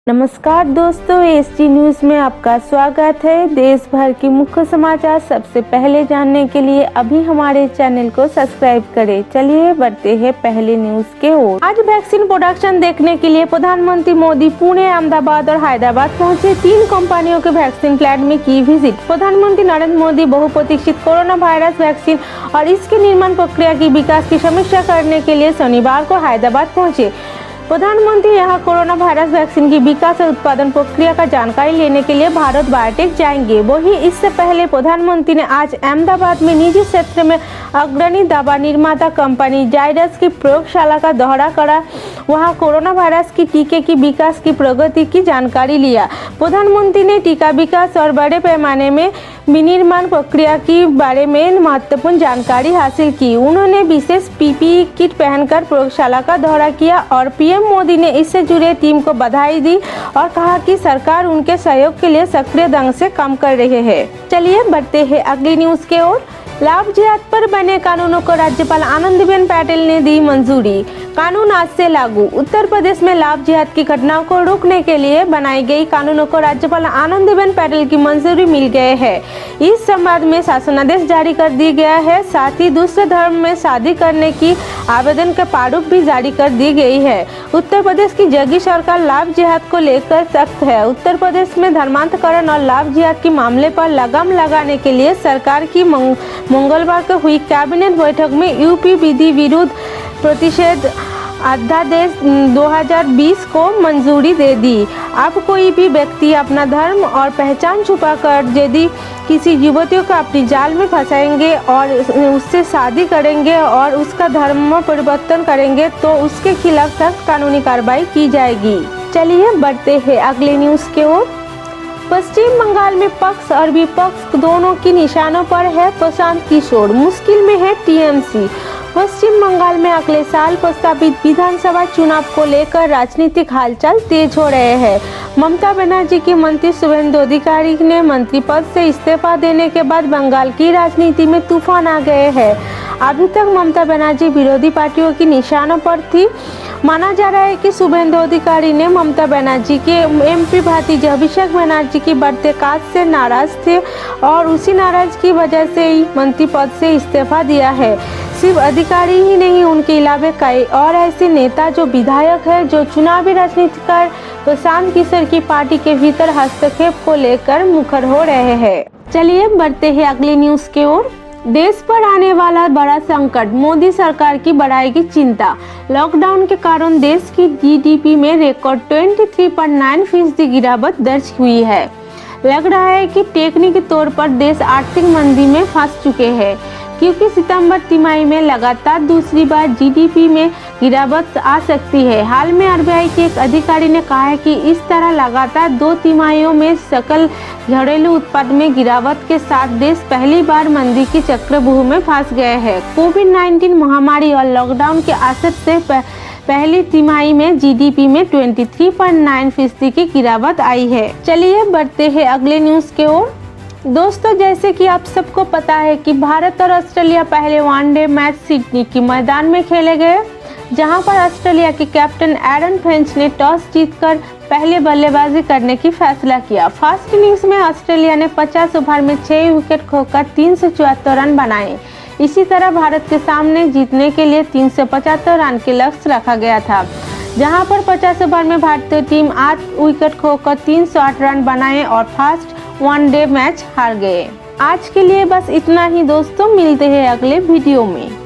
नमस्कार दोस्तों, ST news में आपका स्वागत है। देश भर की मुख्य समाचार सबसे पहले जानने के लिए अभी हमारे चैनल को सब्सक्राइब करें। चलिए बढ़ते हैं पहले न्यूज़ के ओर। आज वैक्सीन प्रोडक्शन देखने के लिए प्रधानमंत्री मोदी पुणे, अहमदाबाद और हैदराबाद पहुंचे। 3 कंपनियों के वैक्सीन प्लांट में की विजिट। प्रधानमंत्री नरेंद्र मोदी बहुप्रतीक्षित कोरोना वायरस वैक्सीन और इसके निर्माण प्रक्रिया की विकास की समीक्षा करने के लिए शनिवार को हैदराबाद पहुंचे। प्रधानमंत्री यहां कोरोना वायरस वैक्सीन की विकास और उत्पादन प्रक्रिया का जानकारी लेने के लिए भारत बायोटेक जाएंगे। वहीं इससे पहले प्रधानमंत्री ने आज अहमदाबाद में निजी क्षेत्र में अग्रणी दवा निर्माता कंपनी जाइडस की प्रयोगशाला का दौरा करा। वहां कोरोना वायरस की टीके की विकास की प्रगति की जानकारी लिया। प्रधानमंत्री ने टीका विकास और बड़े पैमाने में विनिर्माण प्रक्रिया के बारे में महत्वपूर्ण जानकारी हासिल की। उन्होंने विशेष पीपीई किट पहनकर प्रयोगशाला का दौरा किया और पीएम मोदी ने इससे जुड़े टीम को बधाई दी और कहा कि सरकार उनके सहयोग के लिए सक्रिय ढंग से काम कर रही है। चलिए बढ़ते हैं अगली न्यूज़ के ओर। लाभ जिहाद पर बने कानूनों को राज्यपाल आनंदीबेन पटेल ने दी मंजूरी। कानून आज से लागू। उत्तर प्रदेश में लाभ जिहाद की घटनाओं को रोकने के लिए बनाई गई कानूनों को राज्यपाल आनंदीबेन पटेल की मंजूरी मिल गई है। इस संबंध में शासनादेश जारी कर दिया गया है। साथ ही दूसरे धर्म में शादी करने की आवेदन का प्रारूप भी जारी कर दी गई है। उत्तर प्रदेश की जगह सरकार लाभ जिहाद को लेकर सख्त है। उत्तर प्रदेश में धर्मांतरण और लाभ जिहाद के मामले पर लगाम लगाने के लिए सरकार की मंगलवार को हुई कैबिनेट बैठक में यूपी विधि विरुद्ध प्रतिषेध अध्यादेश 2020 को मंजूरी दे दी। अब कोई भी व्यक्ति अपना धर्म और पहचान छुपाकर यदि किसी युवती को अपनी जाल में फंसाएंगे और उससे शादी करेंगे और उसका धर्म परिवर्तन करेंगे तो उसके खिलाफ सख्त कानूनी कार्रवाई की जाएगी। चलिए बढ़ते हैं अगले न्यूज़ के ओर। पश्चिम बंगाल में पक्ष और विपक्ष दोनों की निशानों पर है प्रशांत किशोर। मुश्किल में है टीएमसी। पश्चिम बंगाल में अगले साल प्रस्तावित विधानसभा चुनाव को लेकर राजनीतिक हालचाल तेज हो रहे हैं। ममता बनर्जी के मंत्री शुभेंदु अधिकारी ने मंत्री पद से इस्तीफा देने के बाद बंगाल की राजनीति में तूफान आ गए हैं। अभी तक ममता बनर्जी विरोधी पार्टियों की निशानों पर थी। माना जा रहा है कि शुभेंदु अधिकारी ने ममता बनर्जी के एमपी भतीजे अभिषेक बनर्जी की बढ़ते काज से नाराज थे और उसी नाराज की वजह से ही मंत्री पद से इस्तीफा दिया है। सिर्फ अधिकारी ही नहीं, उनके अलावा कई और ऐसे नेता जो विधायक है जो चुनावी राजनीति कर प्रशांत किशोर की पार्टी के भीतर हस्तक्षेप को लेकर मुखर हो रहे हैं। चलिए बढ़ते हैं अगली न्यूज़ के ओर। देश पर आने वाला बड़ा संकट, मोदी सरकार की बढ़ाएगी चिंता। लॉकडाउन के कारण देश की जीडीपी में रिकॉर्ड 23.9% गिरावट दर्ज हुई है। लग रहा है कि टेक्निकल तौर पर देश आर्थिक मंदी में फंस चुके हैं, क्योंकि सितंबर तिमाही में लगातार दूसरी बार जीडीपी में गिरावट आ सकती है। हाल में आरबीआई के एक अधिकारी ने कहा है कि इस तरह लगातार 2 तिमाहियों में सकल घरेलू उत्पाद में गिरावट के साथ देश पहली बार मंदी की चक्रव्यूह में फंस गए हैं। कोविड-19 महामारी और लॉकडाउन के असर से पहली तिमाही में जीडीपी में 23.9% की गिरावट आई है। चलिए बढ़ते हैं अगले न्यूज़ के ओर। दोस्तों, जैसे कि आप सबको पता है कि भारत और ऑस्ट्रेलिया पहले वनडे मैच सिडनी के मैदान में खेले गए, जहां पर ऑस्ट्रेलिया के कैप्टन एरन फिंच ने टॉस जीतकर पहले बल्लेबाजी करने की फैसला किया। फर्स्ट इनिंग्स में ऑस्ट्रेलिया ने 50 ओवर में 6 विकेट खोकर 374 रन बनाए। इसी तरह भारत के सामने जीतने के लिए 375 रन के लक्ष्य रखा गया था, जहां पर 50 ओवर में भारतीय टीम 8 विकेट खोकर 308 रन बनाए और फर्स्ट वनडे मैच हार गए। आज के लिए बस इतना ही दोस्तों, मिलते हैं अगले वीडियो में।